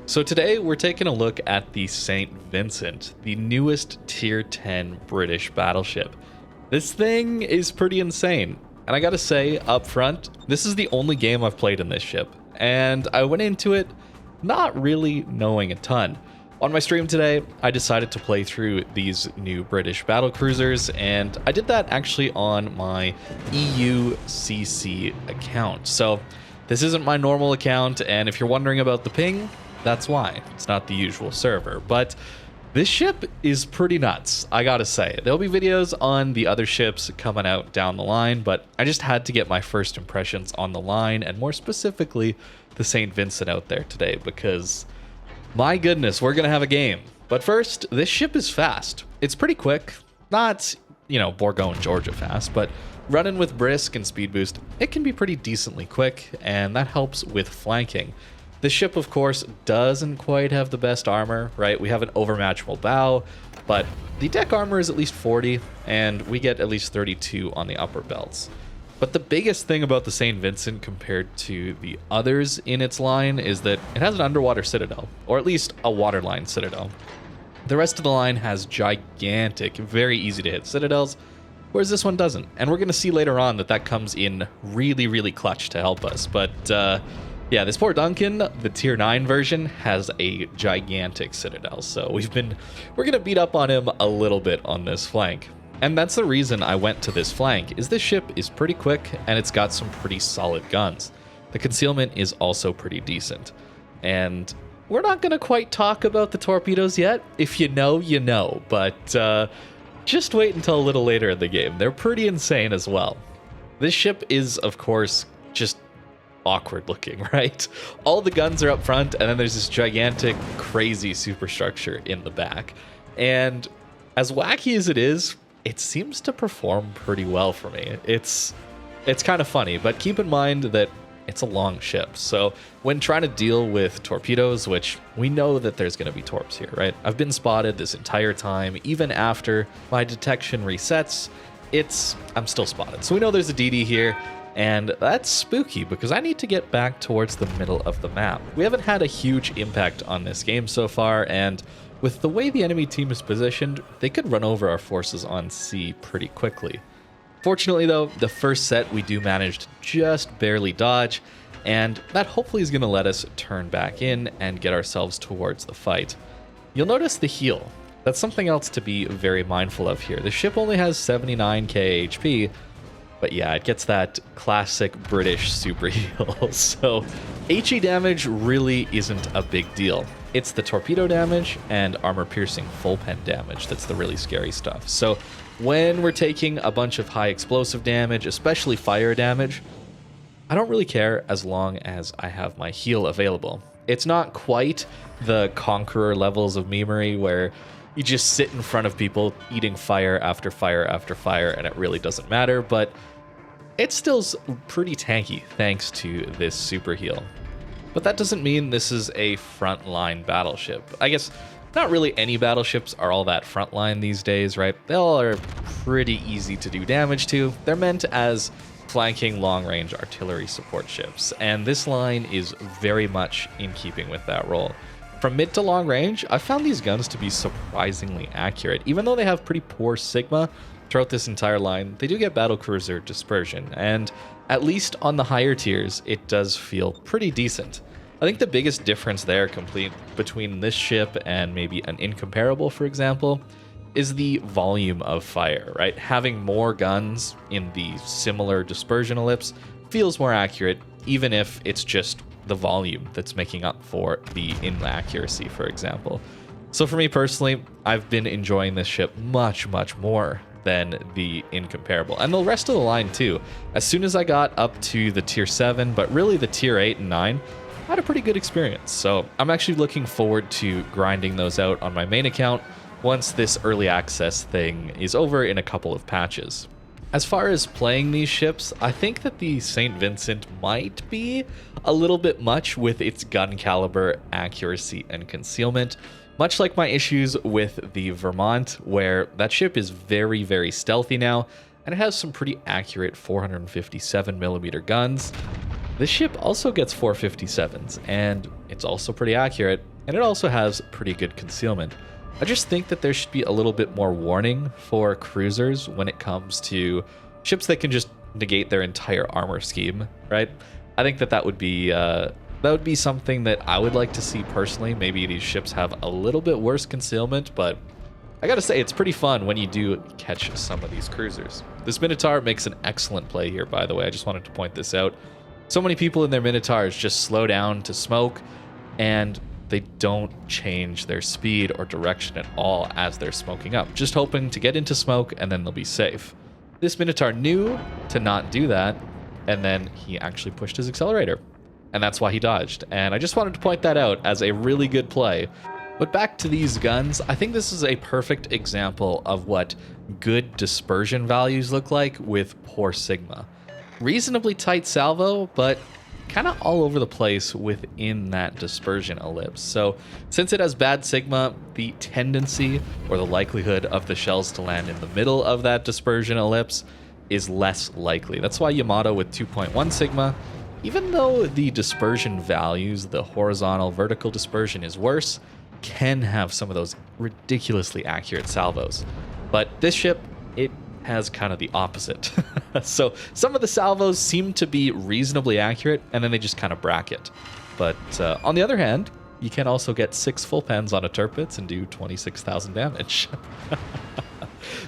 So today we're taking a look at the St. Vincent, the newest tier 10 British battleship. This thing is pretty insane, and I gotta say up front, this is the only game I've played in this ship, and I went into it not really knowing a ton. On my stream today, I decided to play through these new British battle cruisers, and I did that actually on my EUCC account. So this isn't my normal account, and if you're wondering about the ping, that's why. It's not the usual server, but this ship is pretty nuts, I gotta say. There'll be videos on the other ships coming out down the line, but I just had to get my first impressions on the line, and more specifically, the St. Vincent out there today, because my goodness, we're gonna have a game. But first, this ship is fast. It's pretty quick. Not, Bourgogne, Georgia fast, but running with brisk and speed boost, it can be pretty decently quick, and that helps with flanking. This ship, of course, doesn't quite have the best armor, right? We have an overmatchable bow, but the deck armor is at least 40, and we get at least 32 on the upper belts. But the biggest thing about the St. Vincent compared to the others in its line is that it has an underwater citadel, or at least a waterline citadel. The rest of the line has gigantic, very easy to hit citadels, whereas this one doesn't. And we're going to see later on that comes in really, really clutch to help us. But yeah, this poor Duncan, the tier 9 version, has a gigantic citadel, so we're going to beat up on him a little bit on this flank. And that's the reason I went to this flank, is this ship is pretty quick and it's got some pretty solid guns. The concealment is also pretty decent. And we're not going to quite talk about the torpedoes yet. If you know, you know, but just wait until a little later in the game. They're pretty insane as well. This ship is, of course, just awkward looking, right? All the guns are up front, and then there's this gigantic, crazy superstructure in the back. And as wacky as it is, it seems to perform pretty well for me. It's kind of funny, but keep in mind that it's a long ship. So when trying to deal with torpedoes, which we know that there's going to be torps here, right? I've been spotted this entire time, even after my detection resets, I'm still spotted. So we know there's a DD here. And that's spooky because I need to get back towards the middle of the map. We haven't had a huge impact on this game so far, and with the way the enemy team is positioned, they could run over our forces on sea pretty quickly. Fortunately though, the first set we do manage to just barely dodge, and that hopefully is going to let us turn back in and get ourselves towards the fight. You'll notice the heal. That's something else to be very mindful of here. The ship only has 79k HP, but yeah, it gets that classic British super heal. So HE damage really isn't a big deal. It's the torpedo damage and armor-piercing full pen damage that's the really scary stuff. So when we're taking a bunch of high explosive damage, especially fire damage, I don't really care as long as I have my heal available. It's not quite the Conqueror levels of memery where you just sit in front of people eating fire after fire after fire and it really doesn't matter, but it's still pretty tanky thanks to this super heal. But that doesn't mean this is a frontline battleship. I guess not really any battleships are all that frontline these days, right? They all are pretty easy to do damage to. They're meant as flanking long-range artillery support ships, and this line is very much in keeping with that role. From mid to long range, I found these guns to be surprisingly accurate. Even though they have pretty poor Sigma throughout this entire line, they do get battlecruiser dispersion, and at least on the higher tiers, it does feel pretty decent. I think the biggest difference there between this ship and maybe an Incomparable, for example, is the volume of fire, right? Having more guns in the similar dispersion ellipse feels more accurate, even if it's just the volume that's making up for the inaccuracy, for example. So for me personally, I've been enjoying this ship much, much more than the Incomparable, and the rest of the line too. As soon as I got up to the tier 7, but really the tier 8 and 9, I had a pretty good experience. So I'm actually looking forward to grinding those out on my main account once this early access thing is over in a couple of patches. As far as playing these ships, I think that the St. Vincent might be a little bit much with its gun caliber, accuracy, and concealment. Much like my issues with the Vermont, where that ship is very, very stealthy now, and it has some pretty accurate 457mm guns. This ship also gets 457s, and it's also pretty accurate. and it also has pretty good concealment. I just think that there should be a little bit more warning for cruisers when it comes to ships that can just negate their entire armor scheme, right? I think that that would be something that I would like to see personally. Maybe these ships have a little bit worse concealment, but I gotta say, it's pretty fun when you do catch some of these cruisers. This Minotaur makes an excellent play here, by the way. I just wanted to point this out. So many people in their Minotaurs just slow down to smoke, and they don't change their speed or direction at all as they're smoking up, just hoping to get into smoke and then they'll be safe. This Minotaur knew to not do that, and then he actually pushed his accelerator, and that's why he dodged. And I just wanted to point that out as a really good play. But back to these guns, I think this is a perfect example of what good dispersion values look like with poor Sigma. Reasonably tight salvo, but kind of all over the place within that dispersion ellipse. So since it has bad Sigma, the tendency or the likelihood of the shells to land in the middle of that dispersion ellipse is less likely. That's why Yamato with 2.1 Sigma, even though the dispersion values, the horizontal vertical dispersion is worse, can have some of those ridiculously accurate salvos. But this ship, it has kind of the opposite. So some of the salvos seem to be reasonably accurate, and then they just kind of bracket. But on the other hand, you can also get 6 full pens on a Tirpitz and do 26,000 damage.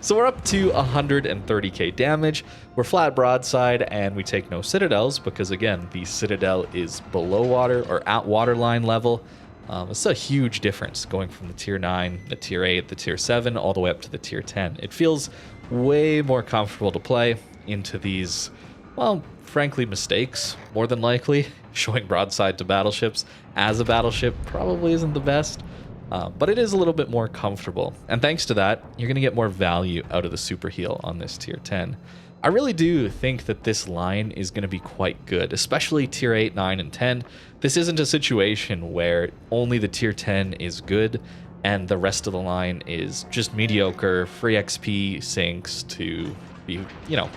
So we're up to 130k damage. We're flat broadside, and we take no citadels because, again, the citadel is below water or at waterline level. It's a huge difference going from the tier 9, the tier 8, the tier 7, all the way up to the tier 10. It feels way more comfortable to play into these, well, frankly, mistakes, more than likely. Showing broadside to battleships as a battleship probably isn't the best, but it is a little bit more comfortable. And thanks to that, you're going to get more value out of the super heal on this tier 10. I really do think that this line is going to be quite good, especially tier 8, 9, and 10. This isn't a situation where only the tier 10 is good and the rest of the line is just mediocre, free XP sinks to be, you know,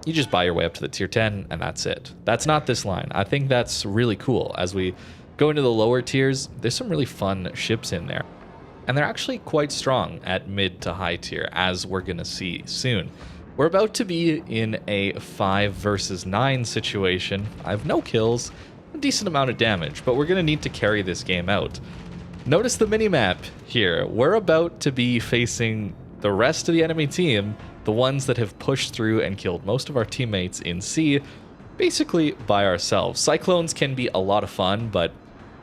you just buy your way up to the tier 10 and that's it. That's not this line. I think that's really cool. As we go into the lower tiers, there's some really fun ships in there. And they're actually quite strong at mid to high tier, as we're going to see soon. We're about to be in a 5 versus 9 situation. I have no kills, a decent amount of damage, but we're going to need to carry this game out. Notice the minimap here. We're about to be facing the rest of the enemy team, the ones that have pushed through and killed most of our teammates in C, basically by ourselves. Cyclones can be a lot of fun, but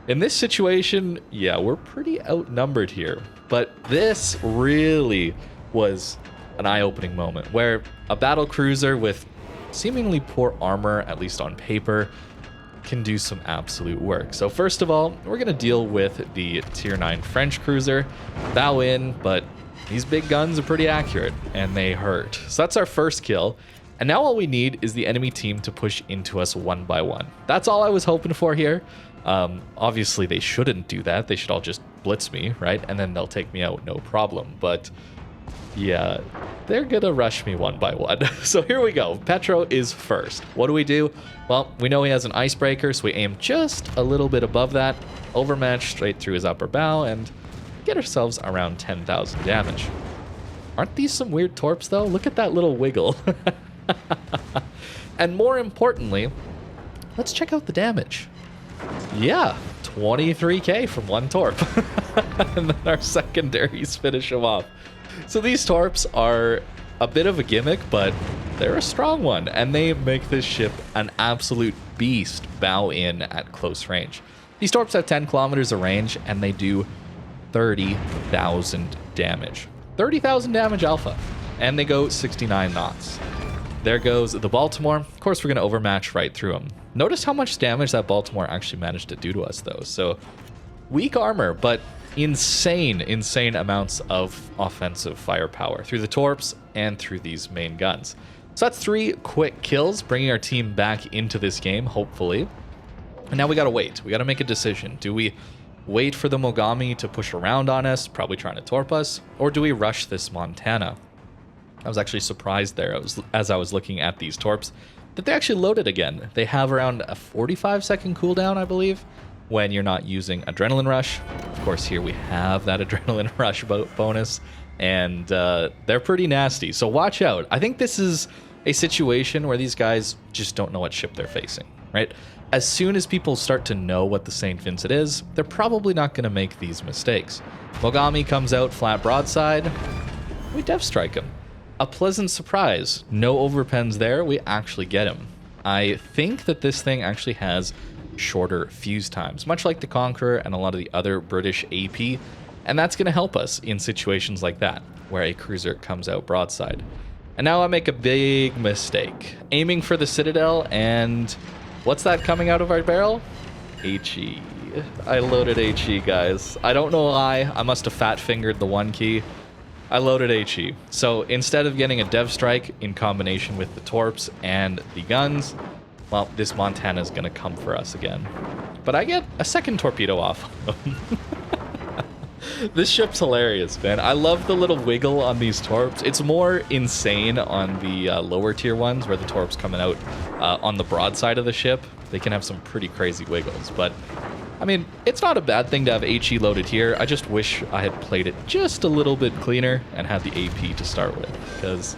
in this situation, yeah, we're pretty outnumbered here. But this really was an eye-opening moment where a battle cruiser with seemingly poor armor, at least on paper, can do some absolute work. So first of all, we're going to deal with the tier 9 French cruiser. Bow in, but these big guns are pretty accurate and they hurt. So that's our first kill. And now all we need is the enemy team to push into us one by one. That's all I was hoping for here. Obviously they shouldn't do that. They should all just blitz me, right? And then they'll take me out, no problem. But yeah, they're gonna rush me one by one. So here we go. Petro is first. What do? Well, we know he has an icebreaker, so we aim just a little bit above that, overmatch straight through his upper bow, and get ourselves around 10,000 damage. Aren't these some weird torps, though? Look at that little wiggle. And more importantly, let's check out the damage. Yeah, 23k from one torp. And then our secondaries finish him off. So these torps are a bit of a gimmick, but they're a strong one, and they make this ship an absolute beast bow in at close range. These torps have 10 kilometers of range, and they do 30,000 damage. 30,000 damage alpha, and they go 69 knots. There goes the Baltimore. Of course, we're going to overmatch right through them. Notice how much damage that Baltimore actually managed to do to us, though. So weak armor, but insane amounts of offensive firepower through the torps and through these main guns. So that's 3 quick kills, bringing our team back into this game, hopefully. And now we got to wait. We got to make a decision. Do we wait for the Mogami to push around on us, probably trying to torp us, or do we rush this Montana? I was actually surprised there as I was looking at these torps that they actually loaded again. They have around a 45-second cooldown, I believe. when you're not using Adrenaline Rush. Of course, here we have that Adrenaline Rush bonus, and they're pretty nasty, so watch out. I think this is a situation where these guys just don't know what ship they're facing, right? As soon as people start to know what the St. Vincent is, they're probably not going to make these mistakes. Mogami comes out flat broadside. We dev strike him. A pleasant surprise. No overpens there. We actually get him. I think that this thing actually has shorter fuse times, much like the Conqueror and a lot of the other British AP, and that's going to help us in situations like that, where a cruiser comes out broadside. And now I make a big mistake. Aiming for the Citadel, and what's that coming out of our barrel? HE. I loaded HE, guys. I don't know why. I must have fat-fingered the 1 key. I loaded HE. So instead of getting a dev strike in combination with the torps and the guns, well, this Montana's gonna come for us again. But I get a second torpedo off. This ship's hilarious, man. I love the little wiggle on these torps. It's more insane on the lower tier ones where the torps coming out on the broadside of the ship. They can have some pretty crazy wiggles, but I mean, it's not a bad thing to have HE loaded here. I just wish I had played it just a little bit cleaner and had the AP to start with, because,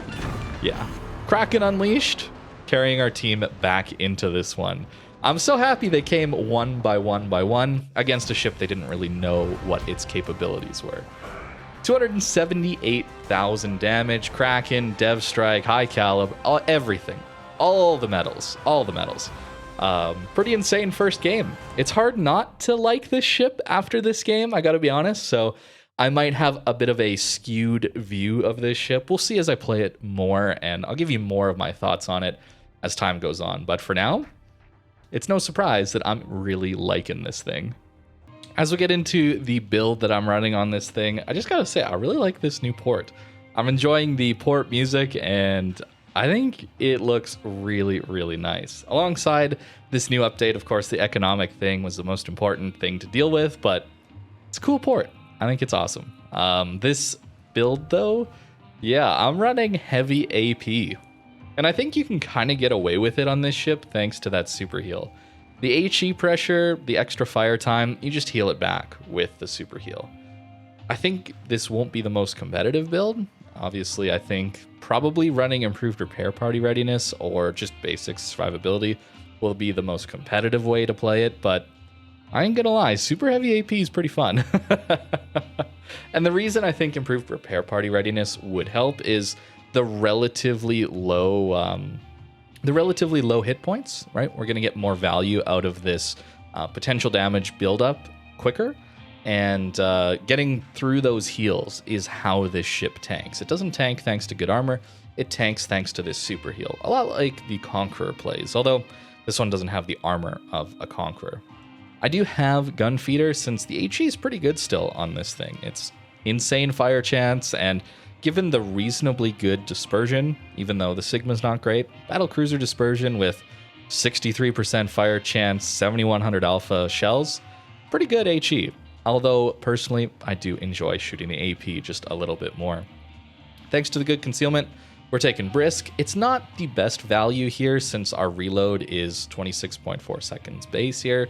yeah. Kraken Unleashed, carrying our team back into this one. I'm so happy they came one by one against a ship they didn't really know what its capabilities were. 278,000 damage, Kraken, Dev Strike, High Calib, everything. All the medals. Pretty insane first game. It's hard not to like this ship after this game, I gotta be honest, so I might have a bit of a skewed view of this ship. We'll see as I play it more, and I'll give you more of my thoughts on it as time goes on. But for now, it's no surprise that I'm really liking this thing. As we get into the build that I'm running on this thing, I just gotta say, I really like this new port. I'm enjoying the port music, and I think it looks really, really nice. Alongside this new update, of course, the economic thing was the most important thing to deal with, but it's a cool port. I think it's awesome. This build, though, yeah, I'm running heavy AP. And I think you can kind of get away with it on this ship thanks to that super heal. The HE pressure, the extra fire time, you just heal it back with the super heal. I think this won't be the most competitive build. Obviously, I think probably running improved repair party readiness or just basic survivability will be the most competitive way to play it, but I ain't gonna lie, super heavy AP is pretty fun. And the reason I think improved repair party readiness would help is the relatively low hit points, right? We're gonna get more value out of this potential damage buildup quicker, and getting through those heals is how this ship tanks. It doesn't tank thanks to good armor, it tanks thanks to this super heal. A lot like the Conqueror plays, although this one doesn't have the armor of a Conqueror. I do have Gun Feeder since the HE is pretty good still on this thing. It's insane fire chance, and given the reasonably good dispersion, even though the Sigma's not great, Battlecruiser dispersion with 63% fire chance, 7100 alpha shells, pretty good HE. Although, personally, I do enjoy shooting the AP just a little bit more. Thanks to the good concealment, we're taking Brisk. It's not the best value here since our reload is 26.4 seconds base here.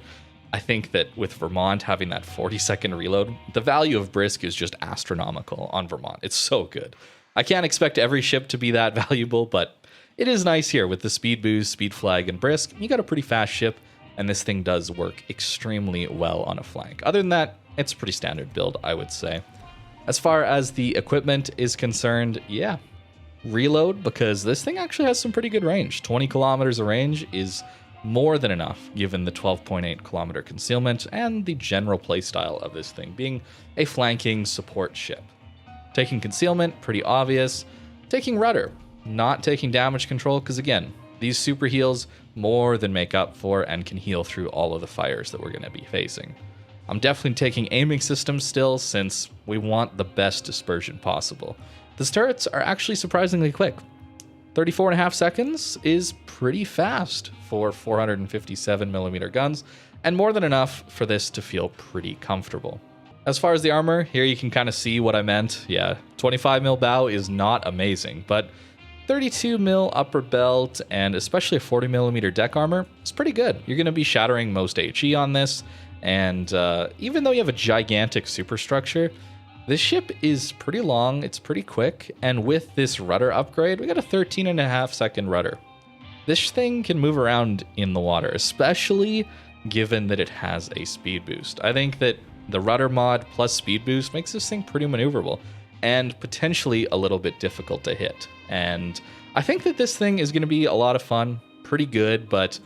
I think that with Vermont having that 40-second reload, the value of Brisk is just astronomical on Vermont. It's so good. I can't expect every ship to be that valuable, but it is nice here with the speed boost, speed flag, and Brisk. You got a pretty fast ship, and this thing does work extremely well on a flank. Other than that, it's a pretty standard build, I would say. As far as the equipment is concerned, yeah, reload, because this thing actually has some pretty good range. 20 kilometers of range is more than enough given the 12.8 kilometer concealment and the general playstyle of this thing being a flanking support ship. Taking concealment, pretty obvious. Taking rudder, not taking damage control, because again, these super heals more than make up for and can heal through all of the fires that we're going to be facing. I'm definitely taking aiming systems still since we want the best dispersion possible. The turrets are actually surprisingly quick. 34.5 seconds is pretty fast for 457mm guns, and more than enough for this to feel pretty comfortable. As far as the armor, here you can kind of see what I meant. Yeah, 25mm bow is not amazing, but 32mm upper belt and especially a 40mm deck armor is pretty good. You're going to be shattering most HE on this, And even though you have a gigantic superstructure, this ship is pretty long, it's pretty quick, and with this rudder upgrade, we got a 13.5-second rudder. This thing can move around in the water, especially given that it has a speed boost. I think that the rudder mod plus speed boost makes this thing pretty maneuverable and potentially a little bit difficult to hit. And I think that this thing is going to be a lot of fun, pretty good, but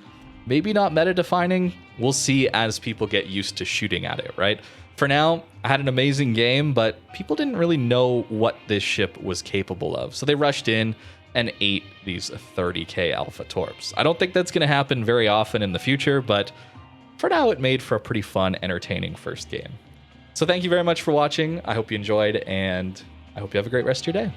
maybe not meta-defining. We'll see as people get used to shooting at it, right? For now, I had an amazing game, but people didn't really know what this ship was capable of. So they rushed in and ate these 30k alpha torps. I don't think that's going to happen very often in the future, but for now it made for a pretty fun, entertaining first game. So thank you very much for watching. I hope you enjoyed, and I hope you have a great rest of your day.